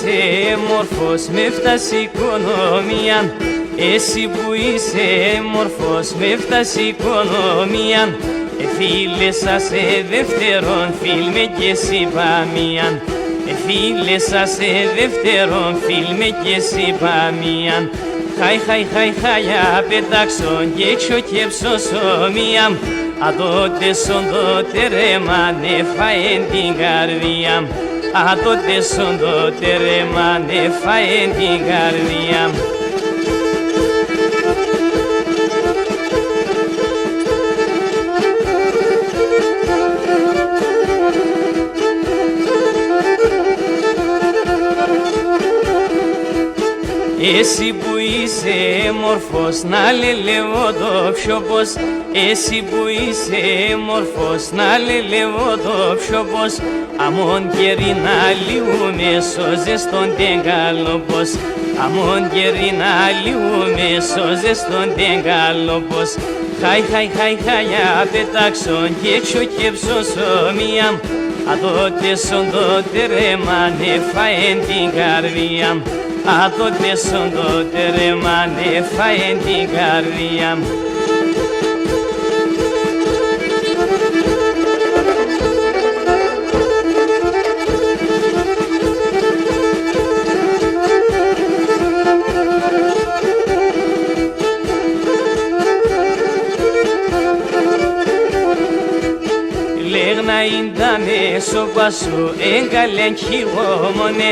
είσαι μορφός με φτάσει οικονομία, εσύ που είσαι μορφός με φτάσει οικονομία, φίλε σας δεύτερον φίλ με και εσύ παμίαν, φίλε σας δεύτερον φίλ με και εσύ παμίαν. Χαϊ, απετάξον και έξω και ψωσομία, τότε σον τότε ρε μάνε φαεν την καρδία, τότε σον τότε ρε μάνε φαεν την καρδία. Εσύ που είσαι μορφός να λελεύω το ψιόπος, εσύ που είσαι μορφός να λελεύω το ψιόπος, αμόν κερί να λιούμε σώζες τον τεγκαλόπος, αμόν κερί να λιούμε σώζες τον τεγκαλόπος. Χαϊ, απετάξον και έξω και ψωσομία, τότε σον τότε ρε μάνε φαεν την καρδία, τότε σον τότε ρε μάνε φαεν την καρδία. Λέγνα ίνταμε σώπα σου έγκαλεν χιγόμονε,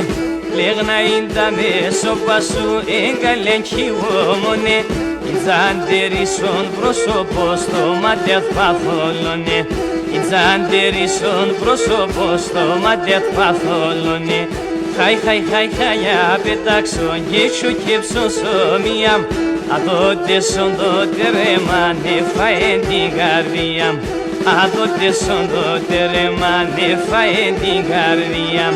λέγνα ίνταμε σώπα σου έγκαλεν χιγόμονε, ιντζαντερίσον πρόσωπο στο μάτια παθόλωνε, ιντζαντερίσον πρόσωπο στο μάτια παθόλωνε. Χαϊ, απετάξον και έξω και ψωσομία, τότε σον τότε ρε μάνε φαεν την καρδία, τότε σον τότε ρε μάνε φαεν την καρδία.